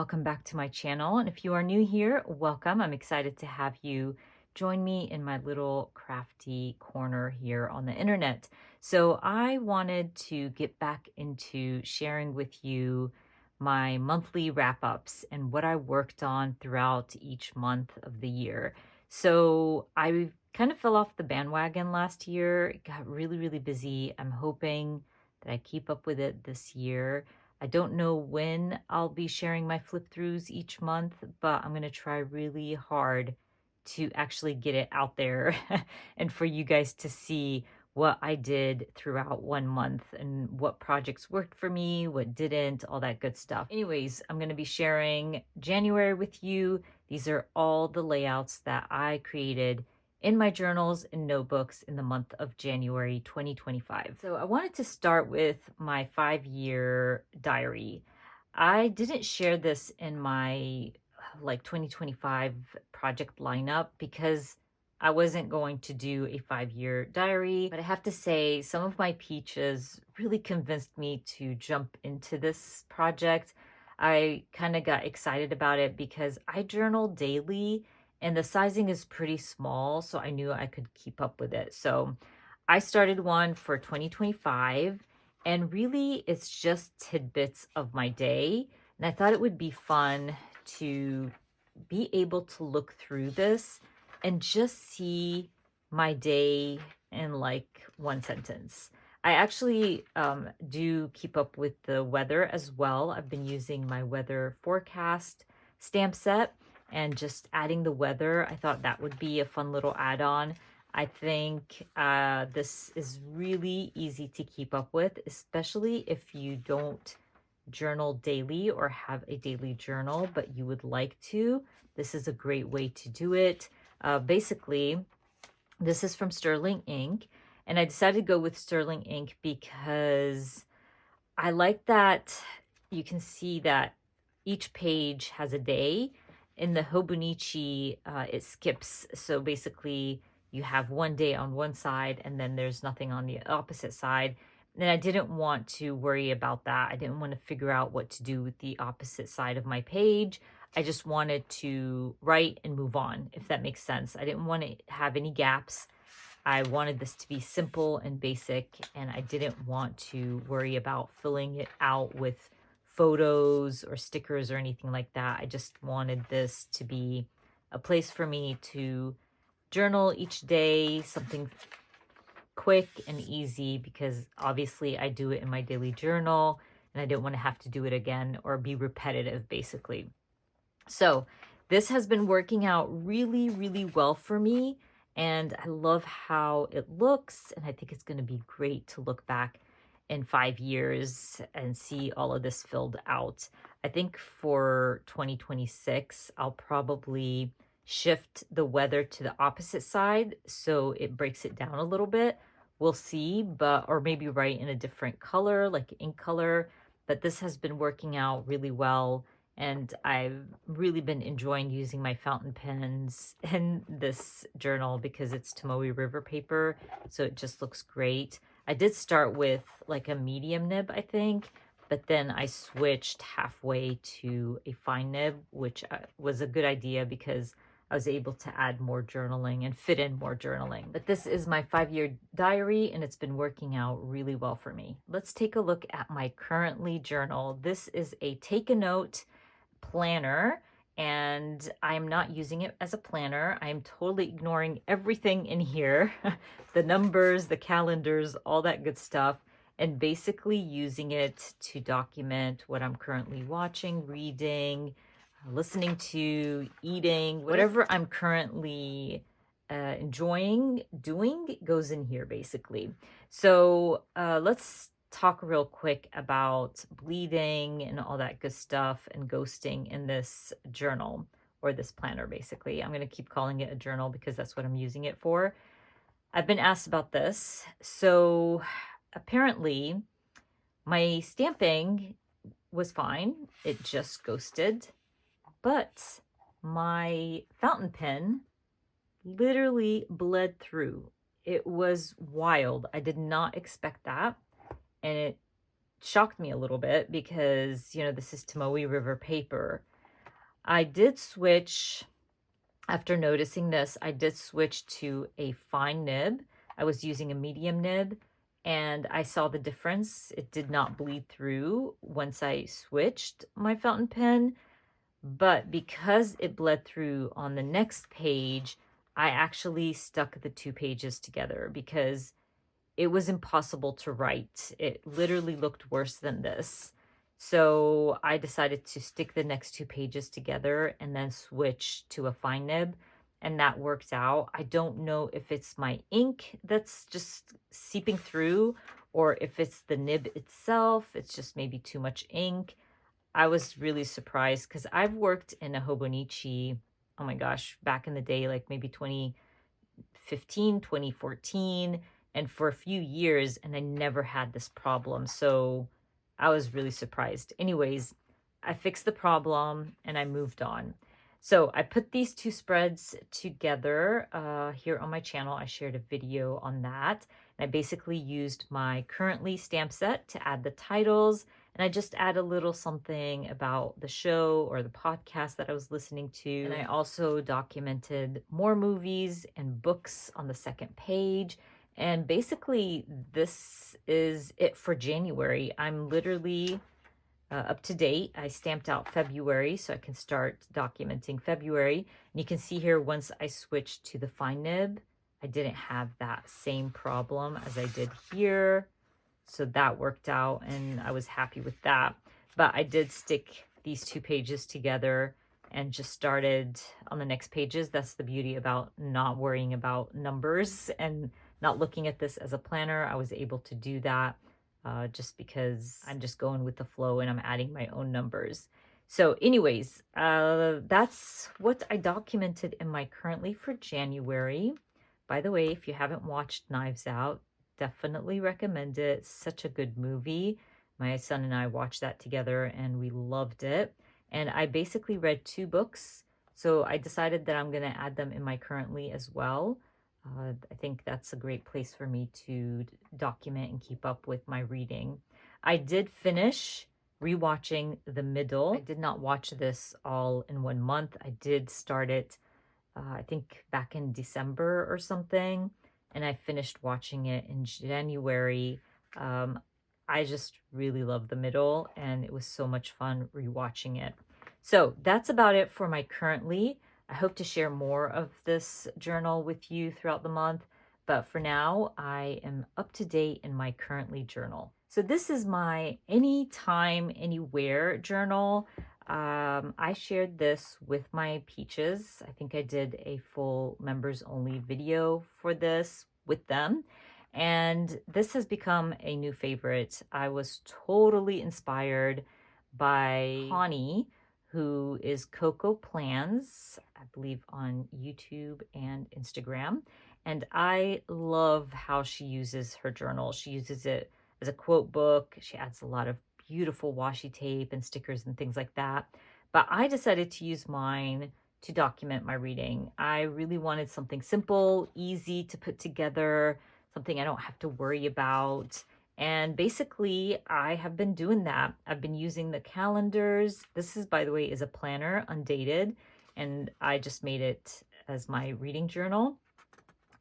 welcome back to my channel. And if you are new here, welcome. I'm excited to have you join me in my little crafty corner here on the internet. So I wanted to get back into sharing with you my monthly wrap-ups and what I worked on throughout each month of the year. So I kind of fell off the bandwagon last year. It got really busy. I'm hoping that I keep up with it this year. I don't know when I'll be sharing my flip throughs each month, but I'm going to try really hard to actually get it out there and for you guys to see what I did throughout one month and what projects worked for me, what didn't, all that good stuff. Anyways, I'm going to be sharing January with you. These are all the layouts that I created in my journals and notebooks in the month of January 2025. So I wanted to start with my 5-year diary. I didn't share this in my 2025 project lineup because I wasn't going to do a 5-year diary, but I have to say some of my peaches really convinced me to jump into this project. I kind of got excited about it because I journal daily and the sizing is pretty small, so I knew I could keep up with it. So I started one for 2025, and really it's just tidbits of my day. And I thought it would be fun to be able to look through this and just see my day in like one sentence. I actually do keep up with the weather as well. I've been using my weather forecast stamp set and just adding the weather. I thought that would be a fun little add-on. I think this is really easy to keep up with, especially if you don't journal daily or have a daily journal, but you would like to. This is a great way to do it. Basically, this is from Sterling Ink, and I decided to go with Sterling Ink because I like that you can see that each page has a day. In the Hobonichi, it skips. So basically, you have one day on one side, and then there's nothing on the opposite side. And I didn't want to worry about that. I didn't want to figure out what to do with the opposite side of my page. I just wanted to write and move on, if that makes sense. I didn't want to have any gaps. I wanted this to be simple and basic, and I didn't want to worry about filling it out with photos or stickers or anything like that. I just wanted this to be a place for me to journal each day, something quick and easy, because obviously I do it in my daily journal and I didn't want to have to do it again or be repetitive basically. So this has been working out really well for me, and I love how it looks, and I think it's going to be great to look back in 5 years and see all of this filled out. I think for 2026, I'll probably shift the weather to the opposite side so it breaks it down a little bit. We'll see, but or maybe write in a different color, like ink color. But this has been working out really well, and I've really been enjoying using my fountain pens in this journal because it's Tomoe River paper, so it just looks great. I did start with like a medium nib, I think, but then I switched halfway to a fine nib, which was a good idea because I was able to add more journaling and fit in more journaling. But this is my 5-year diary, and it's been working out really well for me. Let's take a look at my currently journal. This is a take a note planner, and I'm not using it as a planner. I'm totally ignoring everything in here, the numbers, the calendars, all that good stuff, and basically using it to document what I'm currently watching, reading, listening to, eating, whatever I'm currently enjoying doing goes in here basically. So let's talk real quick about bleeding and all that good stuff and ghosting in this journal or this planner basically. I'm going to keep calling it a journal because that's what I'm using it for. I've been asked about this. So apparently my stamping was fine. It just ghosted. But my fountain pen literally bled through. It was wild. I did not expect that. And it shocked me a little bit because, you know, this is Tomoe River paper. I did switch, after noticing this, I did switch to a fine nib. I was using a medium nib and I saw the difference. It did not bleed through once I switched my fountain pen, but because it bled through on the next page, I actually stuck the two pages together because it was impossible to write. It literally looked worse than this. So I decided to stick the next two pages together and then switch to a fine nib, and that worked out. I don't know if it's my ink that's just seeping through or if it's the nib itself. It's just maybe too much ink. I was really surprised because I've worked in a Hobonichi, oh my gosh, back in the day, like maybe 2015, 2014, and for a few years, and I never had this problem. So I was really surprised. Anyways, I fixed the problem and I moved on. So I put these two spreads together here on my channel. I shared a video on that. And I basically used my currently stamp set to add the titles. And I just add a little something about the show or the podcast that I was listening to. And I also documented more movies and books on the second page. And basically, this is it for January. I'm literally up to date. I stamped out February so I can start documenting February. And you can see here, once I switched to the fine nib, I didn't have that same problem as I did here. So that worked out and I was happy with that. But I did stick these two pages together and just started on the next pages. That's the beauty about not worrying about numbers and not looking at this as a planner. I was able to do that just because I'm just going with the flow and I'm adding my own numbers. So anyways, that's what I documented in my currently for January. By the way, if you haven't watched Knives Out, definitely recommend it. It's such a good movie. My son and I watched that together and we loved it. And I basically read two books. So I decided that I'm going to add them in my currently as well. I think that's a great place for me to document and keep up with my reading. I did finish rewatching The Middle. I did not watch this all in 1 month. I did start it, I think back in December or something, and I finished watching it in January. I just really love The Middle, and it was so much fun rewatching it. So that's about it for my currently. I hope to share more of this journal with you throughout the month, but for now, I am up to date in my currently journal. So this is my anytime, anywhere journal. I shared this with my peaches. I think I did a full members only video for this with them. And this has become a new favorite. I was totally inspired by Connie, who is Coco Plans, I believe on YouTube and Instagram. And I love how she uses her journal. She uses it as a quote book. She adds a lot of beautiful washi tape and stickers and things like that. But I decided to use mine to document my reading. I really wanted something simple, easy to put together, something I don't have to worry about. And basically, I have been doing that. I've been using the calendars. This is, by the way, is a planner, undated, and I just made it as my reading journal.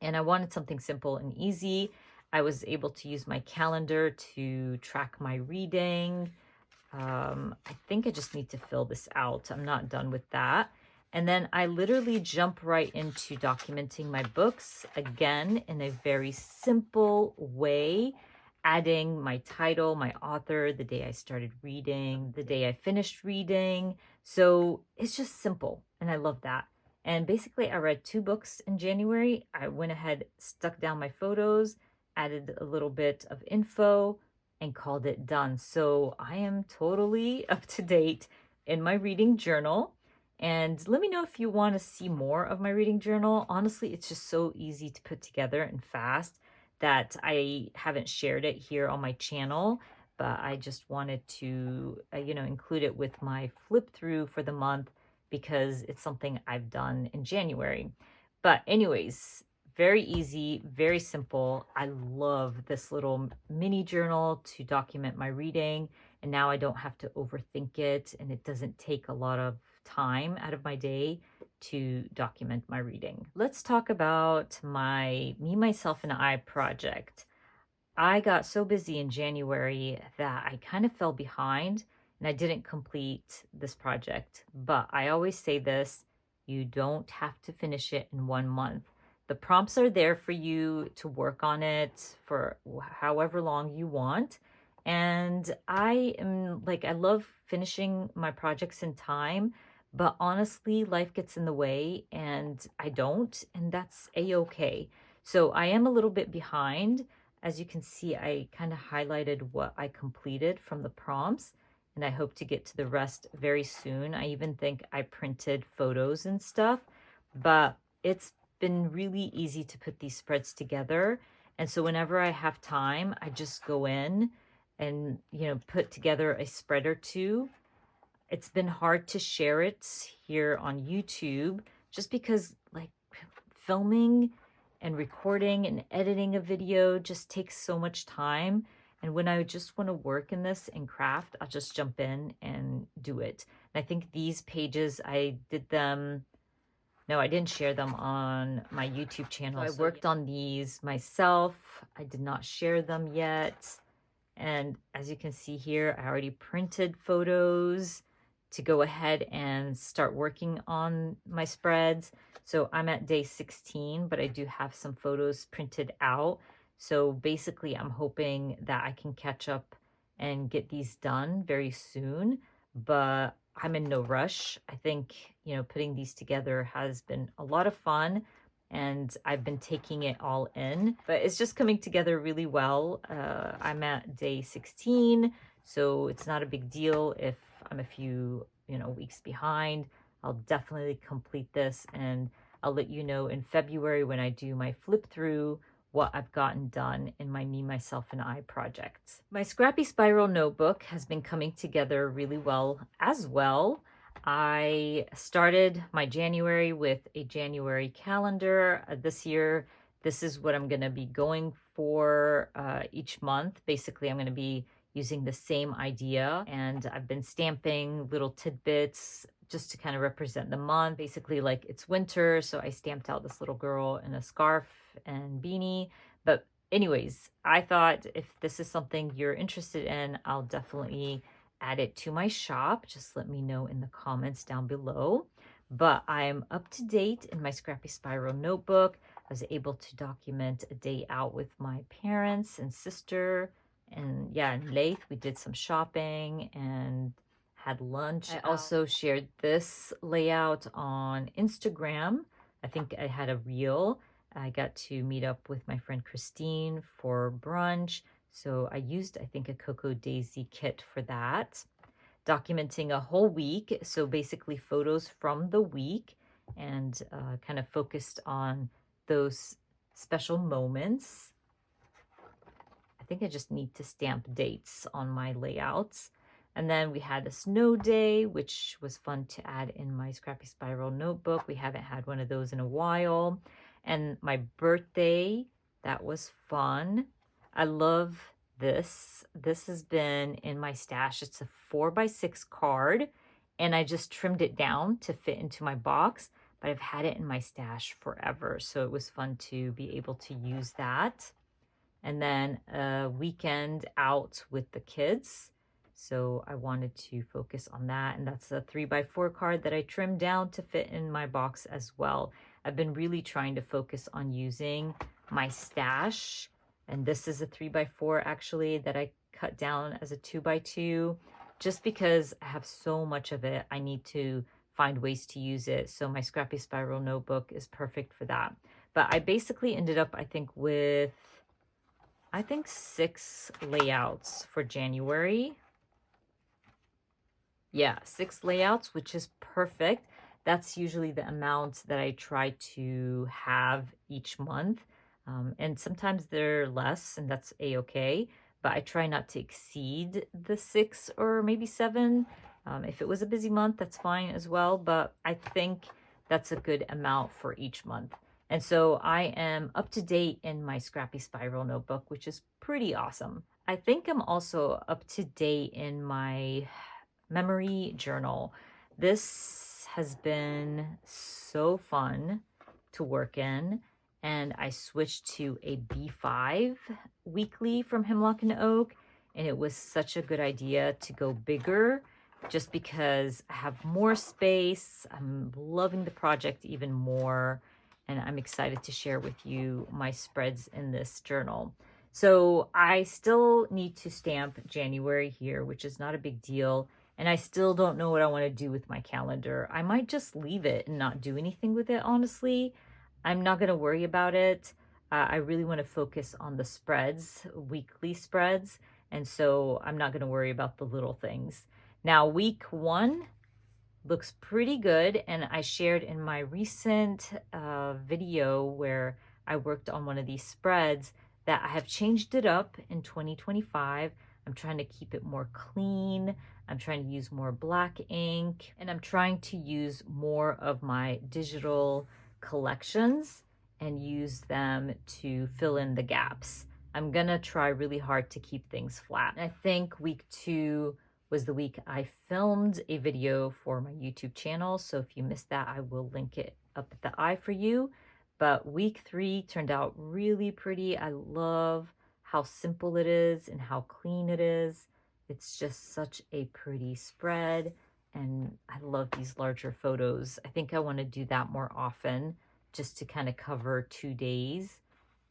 And I wanted something simple and easy. I was able to use my calendar to track my reading. I think I just need to fill this out. I'm not done with that. And then I literally jump right into documenting my books again in a very simple way, adding my title, my author, the day I started reading, the day I finished reading. So it's just simple, and I love that. And basically, I read two books in January. I went ahead, stuck down my photos, added a little bit of info, and called it done. So I am totally up to date in my reading journal. And let me know if you want to see more of my reading journal. Honestly, it's just so easy to put together and fast that I haven't shared it here on my channel, but I just wanted to, include it with my flip through for the month because it's something I've done in January. But anyways, very easy, very simple. I love this little mini journal to document my reading. And now I don't have to overthink it, and it doesn't take a lot of time out of my day to document my reading. Let's talk about my Me, Myself, and I project. I got so busy in January that I kind of fell behind and I didn't complete this project. But I always say this, you don't have to finish it in 1 month. The prompts are there for you to work on it for however long you want. And I am like, I love finishing my projects in time, but honestly, life gets in the way and I don't, and that's a-okay. So I am a little bit behind. As you can see, I kind of highlighted what I completed from the prompts, and I hope to get to the rest very soon. I even think I printed photos and stuff, but it's been really easy to put these spreads together. And so whenever I have time, I just go in and, put together a spread or two. It's been hard to share it here on YouTube just because, like, filming and recording and editing a video just takes so much time. And when I just want to work in this and craft, I'll just jump in and do it. And I think these pages, I did them. No, I didn't share them on my YouTube channel. So I worked on these myself. I did not share them yet. And as you can see here, I already printed photos to go ahead and start working on my spreads. So I'm at day 16, but I do have some photos printed out. So basically, I'm hoping that I can catch up and get these done very soon, but I'm in no rush. I think, putting these together has been a lot of fun and I've been taking it all in, but it's just coming together really well. I'm at day 16, so it's not a big deal if I'm a few, weeks behind. I'll definitely complete this, and I'll let you know in February when I do my flip through what I've gotten done in my Me, Myself, and I project. My Scrappy Spiral notebook has been coming together really well as well. I started my January with a January calendar. This year, this is what I'm going to be going for each month. Basically, I'm going to be using the same idea, and I've been stamping little tidbits just to kind of represent the month. Basically, like, it's winter, so I stamped out this little girl in a scarf and beanie. But anyways, I thought if this is something you're interested in, I'll definitely add it to my shop. Just let me know in the comments down below. But I'm up to date in my Scrappy Spiral notebook. I was able to document a day out with my parents and sister. And yeah, in Lathe, we did some shopping and had lunch. I also shared this layout on Instagram. I think I had a reel. I got to meet up with my friend Christine for brunch. So I used, I think, a Cocoa Daisy kit for that. Documenting a whole week. So basically photos from the week, and kind of focused on those special moments. I think I just need to stamp dates on my layouts. And then we had a snow day, which was fun to add in my Scrappy Spiral notebook. We haven't had one of those in a while. And my birthday, that was fun. I love this. This has been in my stash. It's a 4x6 card, and I just trimmed it down to fit into my box, but I've had it in my stash forever. So it was fun to be able to use that. And then a weekend out with the kids. So I wanted to focus on that. And that's a 3x4 card that I trimmed down to fit in my box as well. I've been really trying to focus on using my stash. And this is a 3x4 actually that I cut down as a 2x2, just because I have so much of it. I need to find ways to use it. So my Scrappy Spiral notebook is perfect for that. But I basically ended up, I think, with 6 layouts for January. Yeah, 6 layouts, which is perfect. That's usually the amount that I try to have each month. And sometimes they're less, and that's a-okay. But I try not to exceed the 6 or maybe 7. If it was a busy month, that's fine as well. But I think that's a good amount for each month. And so I am up to date in my Scrappy Spiral notebook, which is pretty awesome. I think I'm also up to date in my memory journal. This has been so fun to work in, and I switched to a B5 weekly from Hemlock and Oak, and it was such a good idea to go bigger just because I have more space. I'm loving the project even more, and I'm excited to share with you my spreads in this journal. So I still need to stamp January here, which is not a big deal. And I still don't know what I want to do with my calendar. I might just leave it and not do anything with it, honestly. I'm not going to worry about it. I really want to focus on the spreads, weekly spreads. And so I'm not going to worry about the little things. Now, week 1 looks pretty good, and I shared in my recent video where I worked on one of these spreads that I have changed it up in 2025. I'm trying to keep it more clean. I'm trying to use more black ink, and I'm trying to use more of my digital collections and use them to fill in the gaps. I'm gonna try really hard to keep things flat. I think week 2 was the week I filmed a video for my YouTube channel. So if you missed that, I will link it up at the eye for you. But week 3 turned out really pretty. I love how simple it is and how clean it is. It's just such a pretty spread. And I love these larger photos. I think I want to do that more often just to kind of cover 2 days.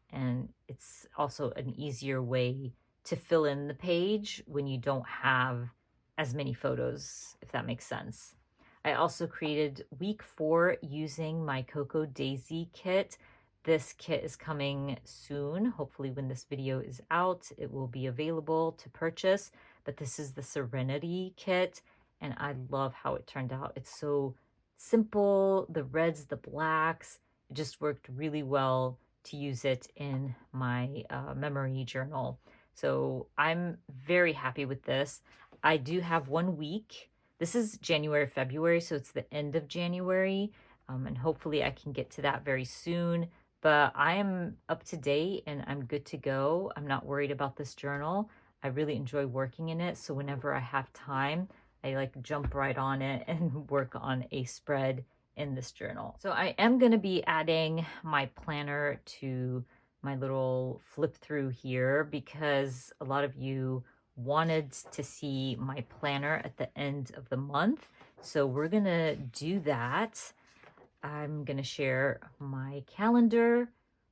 And it's also an easier way to fill in the page when you don't have as many photos, if that makes sense. I also created week 4 using my Cocoa Daisy kit. This kit is coming soon. Hopefully when this video is out, it will be available to purchase. But this is the Serenity kit, and I love how it turned out. It's so simple, the reds, the blacks. It just worked really well to use it in my memory journal. So I'm very happy with this. I do have 1 week. This is January, February, so it's the end of January, and hopefully I can get to that very soon. But I am up to date and I'm good to go. I'm not worried about this journal. I really enjoy working in it, so whenever I have time, I like jump right on it and work on a spread in this journal. So I am going to be adding my planner to my little flip through here because a lot of you wanted to see my planner at the end of the month. So we're going to do that. I'm going to share my calendar.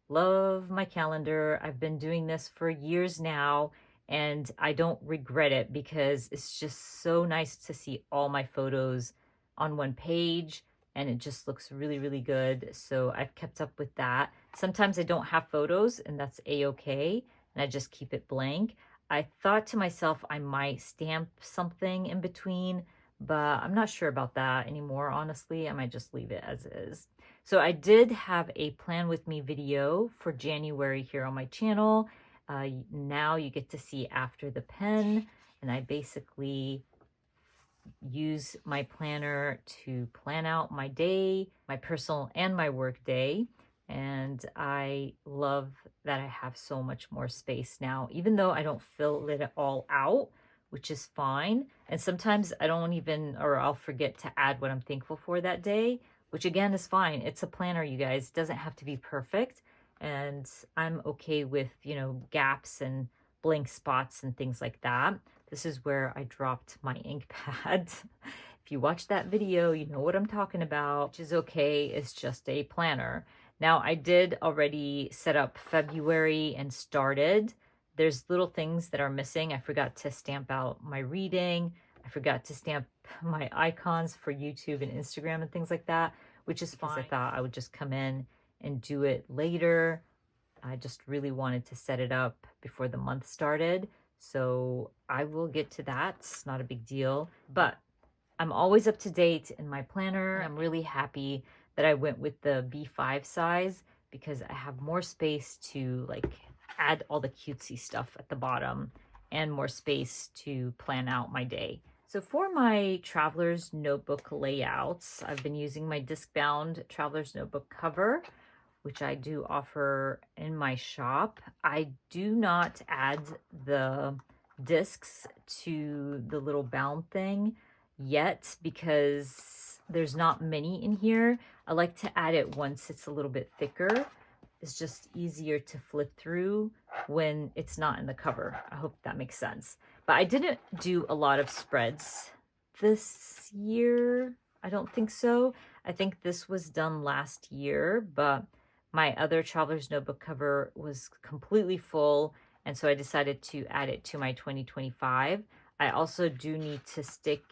Love my calendar. I've been doing this for years now, and I don't regret it because it's just so nice to see all my photos on one page, and it just looks really, really good. So I've kept up with that. Sometimes I don't have photos, and that's a-okay, and I just keep it blank. I thought to myself I might stamp something in between, but I'm not sure about that anymore, honestly. I might just leave it as is. So I did have a plan with me video for January here on my channel. Now you get to see after the pen, and I basically use my planner to plan out my day, my personal and my work day. And I love that I have so much more space now, even though I don't fill it all out, which is fine. And sometimes I don't even, or I'll forget to add what I'm thankful for that day, which again is fine. It's a planner, you guys. It doesn't have to be perfect. And I'm okay with, gaps and blank spots and things like that. This is where I dropped my ink pad. If you watch that video, you know what I'm talking about, which is okay. It's just a planner. Now, I did already set up February and started. There's little things that are missing. I forgot to stamp out my reading. I forgot to stamp my icons for YouTube and Instagram and things like that, which is fine. I thought I would just come in and do it later. I just really wanted to set it up before the month started. So I will get to that. It's not a big deal, but I'm always up to date in my planner. I'm really happy that I went with the B5 size because I have more space to add all the cutesy stuff at the bottom and more space to plan out my day. So for my traveler's notebook layouts, I've been using my disc-bound traveler's notebook cover, which I do offer in my shop. I do not add the discs to the little bound thing yet because there's not many in here. I like to add it once it's a little bit thicker. It's just easier to flip through when it's not in the cover. I hope that makes sense. But I didn't do a lot of spreads this year. I don't think so. I think this was done last year, but my other Traveler's Notebook cover was completely full, and so I decided to add it to my 2025. I also do need to stick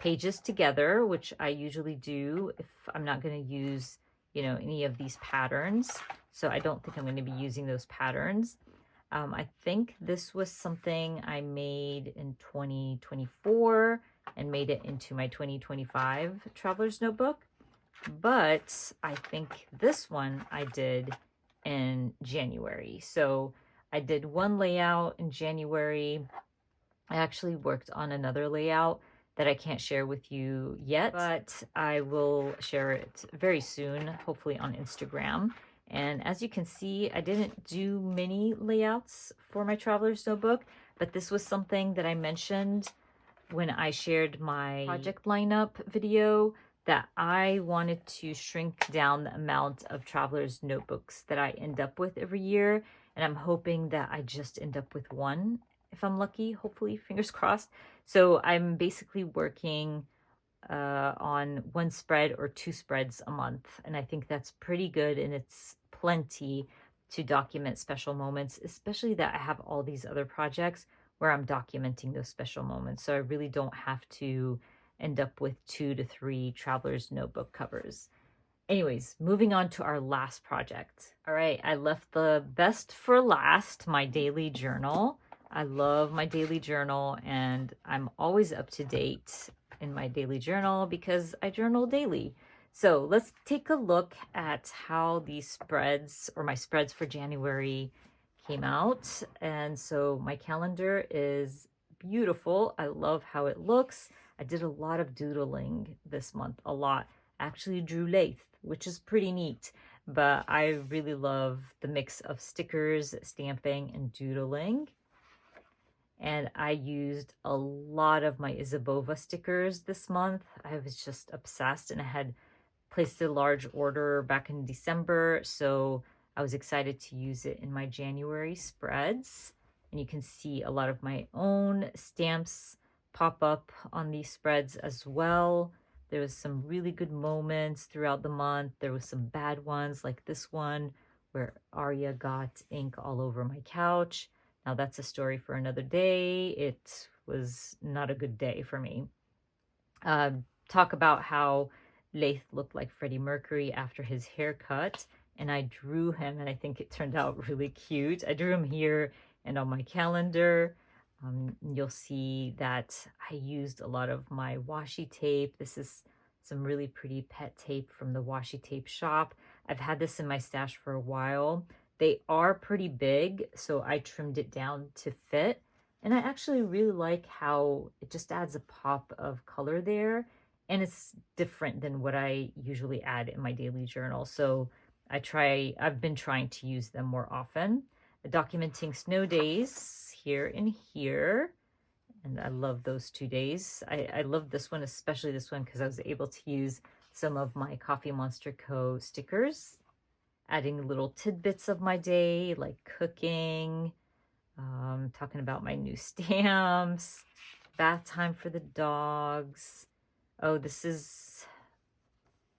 pages together, which I usually do if I'm not going to use, any of these patterns. So I don't think I'm going to be using those patterns. I think this was something I made in 2024 and made it into my 2025 Traveler's Notebook. But I think this one I did in January. So I did one layout in January. I actually worked on another layout that I can't share with you yet, but I will share it very soon, hopefully on Instagram. And as you can see, I didn't do many layouts for my Traveler's Notebook, but this was something that I mentioned when I shared my project lineup video, that I wanted to shrink down the amount of Traveler's Notebooks that I end up with every year. And I'm hoping that I just end up with one if I'm lucky, hopefully, fingers crossed. So I'm basically working on one spread or two spreads a month. And I think that's pretty good, and it's plenty to document special moments, especially that I have all these other projects where I'm documenting those special moments. So I really don't have to end up with 2 to 3 Traveler's Notebook covers. Anyways, moving on to our last project. All right, I left the best for last, my daily journal. I love my daily journal, and I'm always up to date in my daily journal because I journal daily. So let's take a look at how these spreads, or my spreads for January, came out. And so my calendar is beautiful. I love how it looks. I did a lot of doodling this month, a lot. I actually drew lathe, which is pretty neat, but I really love the mix of stickers, stamping, and doodling. And I used a lot of my Isabova stickers this month. I was just obsessed, and I had placed a large order back in December, so I was excited to use it in my January spreads. And you can see a lot of my own stamps pop up on these spreads as well. There was some really good moments throughout the month. There was some bad ones, like this one where Arya got ink all over my couch. Now that's a story for another day. It was not a good day for me. Talk about how Laith looked like Freddie Mercury after his haircut, and I drew him, and I think it turned out really cute. I drew him here and on my calendar. You'll see that I used a lot of my washi tape. This is some really pretty pet tape from the washi tape shop. I've had this in my stash for a while. They are pretty big, so I trimmed it down to fit. And I actually really like how it just adds a pop of color there. And it's different than what I usually add in my daily journal. So I've been trying to use them more often. Documenting snow days here and here. And I love those 2 days. I love this one, especially this one, because I was able to use some of my Coffee Monster Co. stickers, adding little tidbits of my day, like cooking, talking about my new stamps, bath time for the dogs. Oh, this is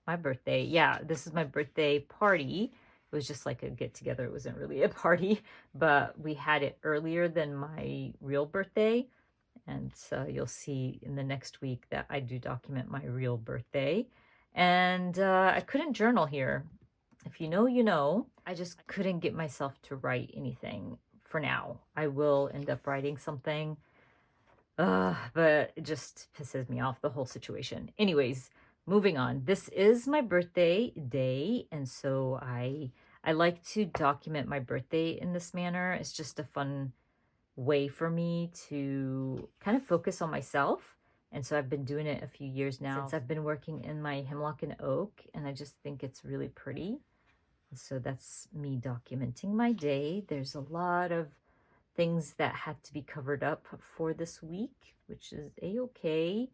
my birthday. Yeah, this is my birthday party. It was just like a get together. It wasn't really a party, but we had it earlier than my real birthday. And so you'll see in the next week that I do document my real birthday. And I couldn't journal here. If you know, you know. I just couldn't get myself to write anything for now. I will end up writing something. But it just pisses me off, the whole situation. Anyways, moving on. This is my birthday day, and so I like to document my birthday in this manner. It's just a fun way for me to kind of focus on myself. And so I've been doing it a few years now since I've been working in my hemlock and oak, and I just think it's really pretty. So that's me documenting my day. There's a lot of things that had to be covered up for this week, which is a-okay.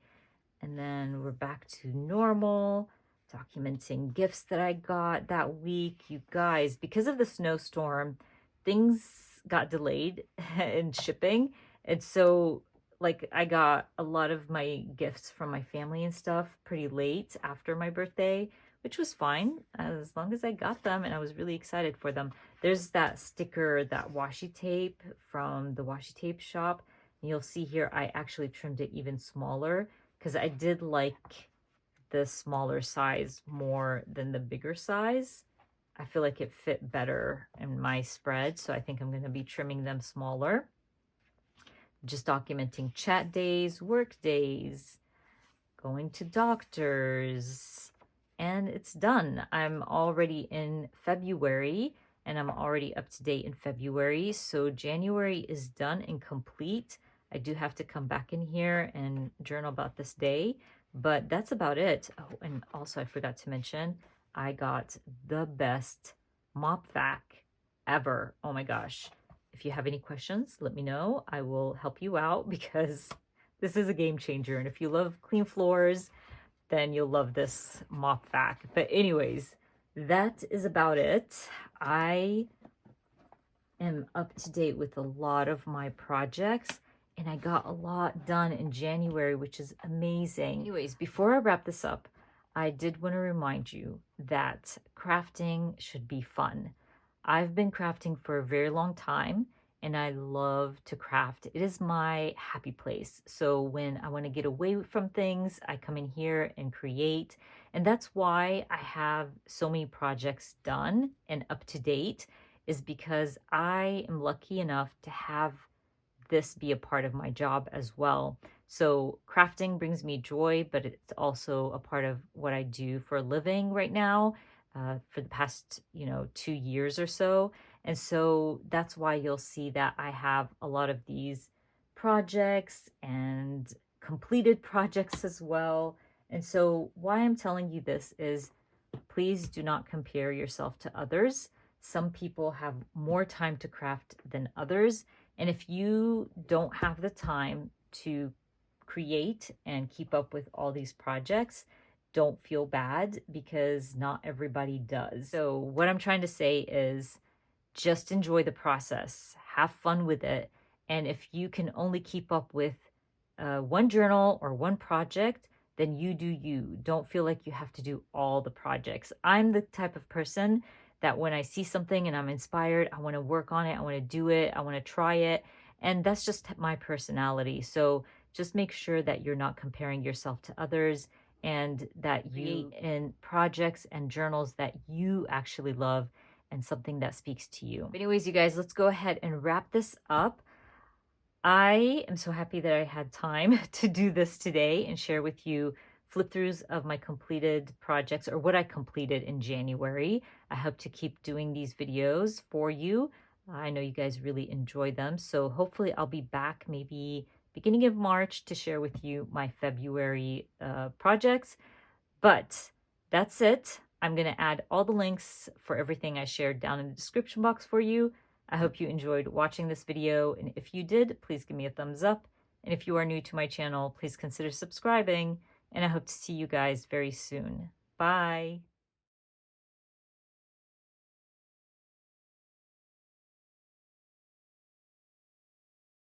And then we're back to normal, documenting gifts that I got that week. You guys, because of the snowstorm, things got delayed in shipping. And so, like, I got a lot of my gifts from my family and stuff pretty late after my birthday, which was fine as long as I got them and I was really excited for them. There's that sticker, that washi tape from the washi tape shop. And you'll see here, I actually trimmed it even smaller because I did like the smaller size more than the bigger size. I feel like it fit better in my spread, so I think I'm going to be trimming them smaller. Just documenting chat days, work days, going to doctors, and it's done. I'm already in February, and I'm already up to date in February, so January is done and complete. I do have to come back in here and journal about this day, but that's about it. Oh, and also I forgot to mention, I got the best mop vac ever. Oh my gosh. If you have any questions, let me know. I will help you out because this is a game changer. And if you love clean floors, then you'll love this mop vac. But anyways, that is about it. I am up to date with a lot of my projects and I got a lot done in January, which is amazing. Anyways, before I wrap this up, I did want to remind you that crafting should be fun. I've been crafting for a very long time and I love to craft. It is my happy place. So when I want to get away from things, I come in here and create. And that's why I have so many projects done and up to date, is because I am lucky enough to have this be a part of my job as well. So crafting brings me joy, but it's also a part of what I do for a living right now, for the past, 2 years or so. And so that's why you'll see that I have a lot of these projects and completed projects as well. And so why I'm telling you this is, please do not compare yourself to others. Some people have more time to craft than others. And if you don't have the time to create and keep up with all these projects, don't feel bad because not everybody does. So what I'm trying to say is just enjoy the process, have fun with it. And if you can only keep up with one journal or one project, then you do you. Don't feel like you have to do all the projects. I'm the type of person that when I see something and I'm inspired, I want to work on it, I want to do it, I want to try it. And that's just my personality. So just make sure that you're not comparing yourself to others and that you in projects and journals that you actually love and something that speaks to you. But anyways, you guys, let's go ahead and wrap this up. I am so happy that I had time to do this today and share with you flip throughs of my completed projects, or what I completed in January. I hope to keep doing these videos for you. I know you guys really enjoy them. So hopefully I'll be back maybe beginning of March to share with you my February projects. But that's it. I'm going to add all the links for everything I shared down in the description box for you. I hope you enjoyed watching this video, and if you did, please give me a thumbs up. And if you are new to my channel, please consider subscribing, and I hope to see you guys very soon. Bye!